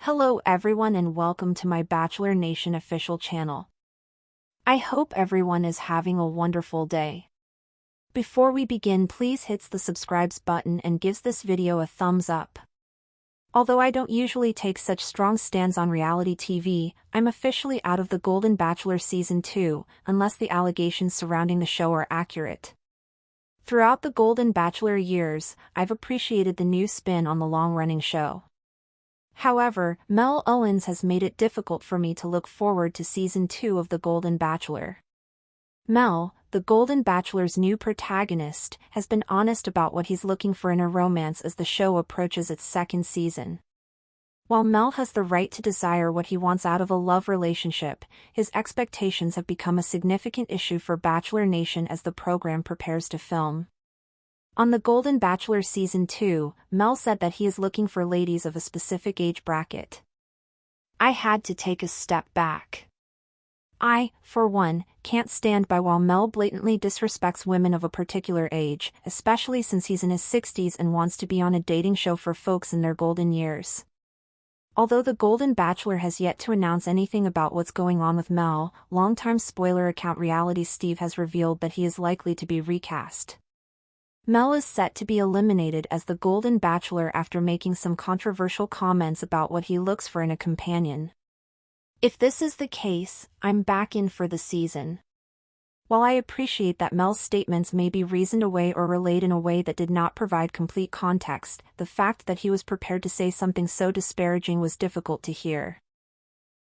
Hello everyone and welcome to my Bachelor Nation official channel. I hope everyone is having a wonderful day. Before we begin, please hit the subscribe button and gives this video a thumbs up. Although I don't usually take such strong stands on reality TV, I'm officially out of the Golden Bachelor Season 2, unless the allegations surrounding the show are accurate. Throughout the Golden Bachelor years, I've appreciated the new spin on the long-running show. However, Mel Owens has made it difficult for me to look forward to Season 2 of The Golden Bachelor. Mel, the Golden Bachelor's new protagonist, has been honest about what he's looking for in a romance as the show approaches its second season. While Mel has the right to desire what he wants out of a love relationship, his expectations have become a significant issue for Bachelor Nation as the program prepares to film. On The Golden Bachelor Season 2, Mel said that he is looking for ladies of a specific age bracket. I had to take a step back. I, for one, can't stand by while Mel blatantly disrespects women of a particular age, especially since he's in his 60s and wants to be on a dating show for folks in their golden years. Although The Golden Bachelor has yet to announce anything about what's going on with Mel, longtime spoiler account Reality Steve has revealed that he is likely to be recast. Mel is set to be eliminated as the Golden Bachelor after making some controversial comments about what he looks for in a companion. If this is the case, I'm back in for the season. While I appreciate that Mel's statements may be reasoned away or relayed in a way that did not provide complete context, the fact that he was prepared to say something so disparaging was difficult to hear.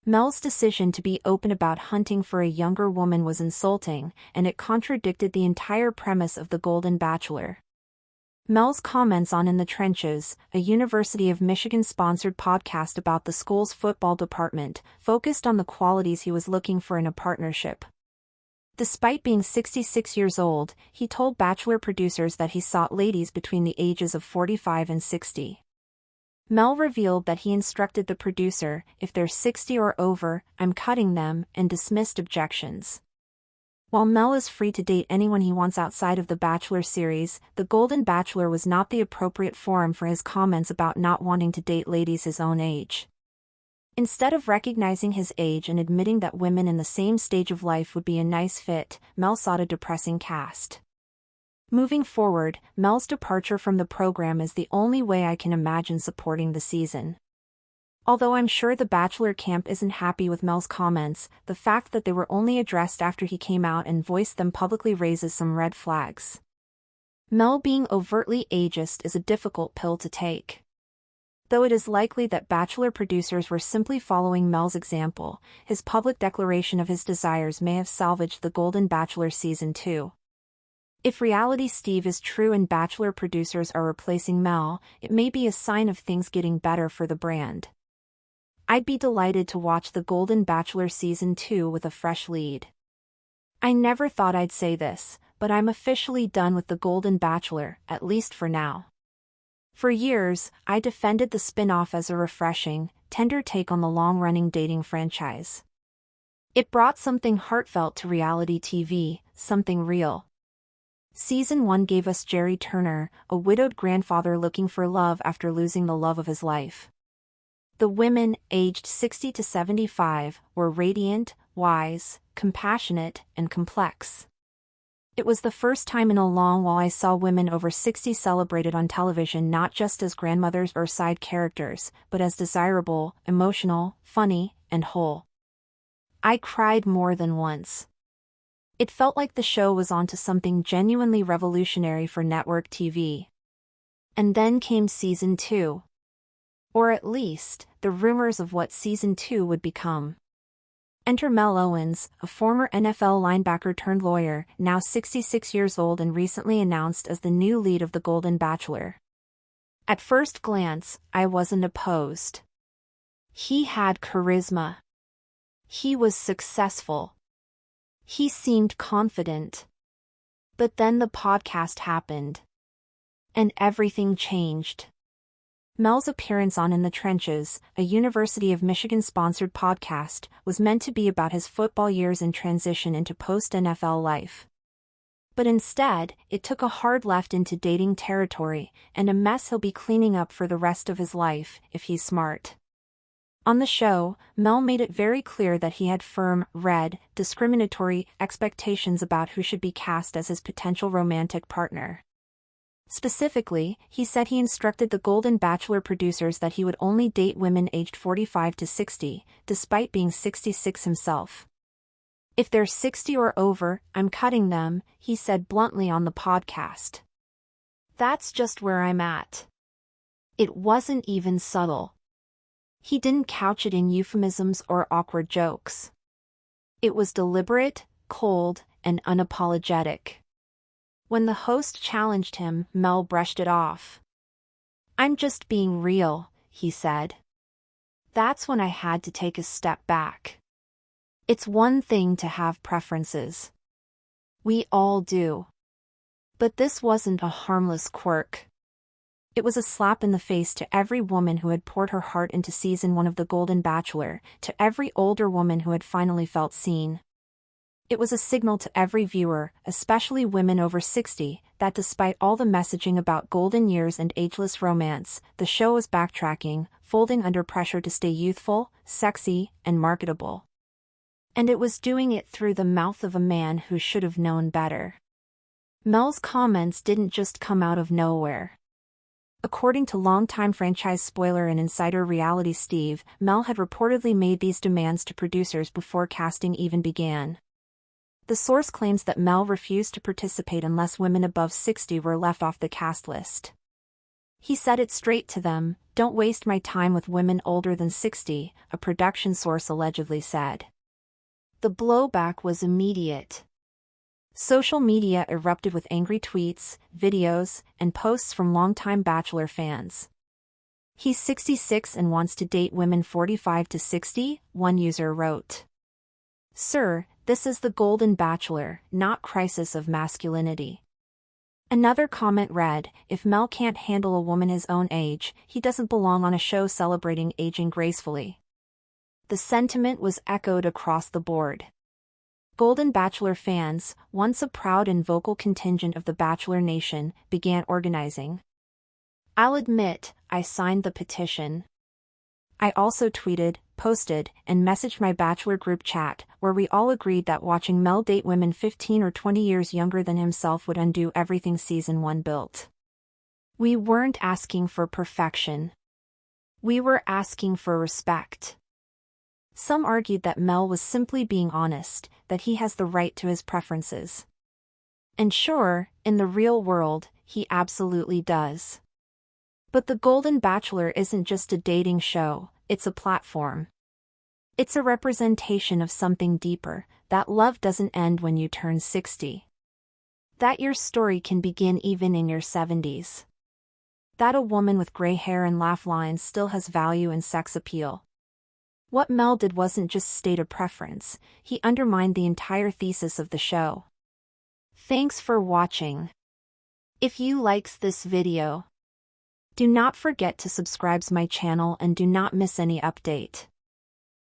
Mel's decision to be open about hunting for a younger woman was insulting, and it contradicted the entire premise of The Golden Bachelor. Mel's comments on In the Trenches, a University of Michigan-sponsored podcast about the school's football department, focused on the qualities he was looking for in a partnership. Despite being 66 years old, he told Bachelor producers that he sought ladies between the ages of 45 and 60. Mel revealed that he instructed the producer, if they're 60 or over, I'm cutting them, and dismissed objections. While Mel is free to date anyone he wants outside of the Bachelor series, The Golden Bachelor was not the appropriate forum for his comments about not wanting to date ladies his own age. Instead of recognizing his age and admitting that women in the same stage of life would be a nice fit, Mel sought a depressing cast. Moving forward, Mel's departure from the program is the only way I can imagine supporting the season. Although I'm sure the Bachelor camp isn't happy with Mel's comments, the fact that they were only addressed after he came out and voiced them publicly raises some red flags. Mel being overtly ageist is a difficult pill to take. Though it is likely that Bachelor producers were simply following Mel's example, his public declaration of his desires may have salvaged The Golden Bachelor Season 2. If Reality Steve is true and Bachelor producers are replacing Mel, it may be a sign of things getting better for the brand. I'd be delighted to watch The Golden Bachelor Season 2 with a fresh lead. I never thought I'd say this, but I'm officially done with The Golden Bachelor, at least for now. For years, I defended the spin-off as a refreshing, tender take on the long-running dating franchise. It brought something heartfelt to reality TV, something real. Season 1 gave us Jerry Turner, a widowed grandfather looking for love after losing the love of his life. The women, aged 60 to 75, were radiant, wise, compassionate, and complex. It was the first time in a long while I saw women over 60 celebrated on television not just as grandmothers or side characters, but as desirable, emotional, funny, and whole. I cried more than once. It felt like the show was onto something genuinely revolutionary for network TV. And then came Season 2. Or at least, the rumors of what Season 2 would become. Enter Mel Owens, a former NFL linebacker turned lawyer, now 66 years old and recently announced as the new lead of The Golden Bachelor. At first glance, I wasn't opposed. He had charisma. He was successful. He seemed confident. But then the podcast happened. And everything changed. Mel's appearance on In the Trenches, a University of Michigan-sponsored podcast, was meant to be about his football years and transition into post-NFL life. But instead, it took a hard left into dating territory, and a mess he'll be cleaning up for the rest of his life, if he's smart. On the show, Mel made it very clear that he had firm, discriminatory expectations about who should be cast as his potential romantic partner. Specifically, he said he instructed the Golden Bachelor producers that he would only date women aged 45 to 60, despite being 66 himself. "If they're 60 or over, I'm cutting them," he said bluntly on the podcast. "That's just where I'm at." It wasn't even subtle. He didn't couch it in euphemisms or awkward jokes. It was deliberate, cold, and unapologetic. When the host challenged him, Mel brushed it off. "I'm just being real," he said. That's when I had to take a step back. It's one thing to have preferences. We all do. But this wasn't a harmless quirk. It was a slap in the face to every woman who had poured her heart into season 1 of The Golden Bachelor, to every older woman who had finally felt seen. It was a signal to every viewer, especially women over 60, that despite all the messaging about golden years and ageless romance, the show was backtracking, folding under pressure to stay youthful, sexy, and marketable. And it was doing it through the mouth of a man who should have known better. Mel's comments didn't just come out of nowhere. According to longtime franchise spoiler and insider reality Steve, Mel had reportedly made these demands to producers before casting even began. The source claims that Mel refused to participate unless women above 60 were left off the cast list. He said it straight to them, "Don't waste my time with women older than 60, a production source allegedly said. The blowback was immediate. Social media erupted with angry tweets, videos, and posts from longtime Bachelor fans. "He's 66 and wants to date women 45 to 60, one user wrote. "Sir, this is the Golden Bachelor, not crisis of masculinity." Another comment read, "If Mel can't handle a woman his own age, he doesn't belong on a show celebrating aging gracefully." The sentiment was echoed across the board. Golden Bachelor fans, once a proud and vocal contingent of the Bachelor Nation, began organizing. "I'll admit, I signed the petition. I also tweeted, posted, and messaged my Bachelor group chat, where we all agreed that watching Mel date women 15 or 20 years younger than himself would undo everything season 1 built. We weren't asking for perfection. We were asking for respect." Some argued that Mel was simply being honest, that he has the right to his preferences. And sure, in the real world, he absolutely does. But The Golden Bachelor isn't just a dating show, it's a platform. It's a representation of something deeper, that love doesn't end when you turn 60. That your story can begin even in your 70s. That a woman with gray hair and laugh lines still has value and sex appeal. What Mel did wasn't just state a preference, he undermined the entire thesis of the show. Thanks for watching. If you likes this video, do not forget to subscribe to my channel and do not miss any update.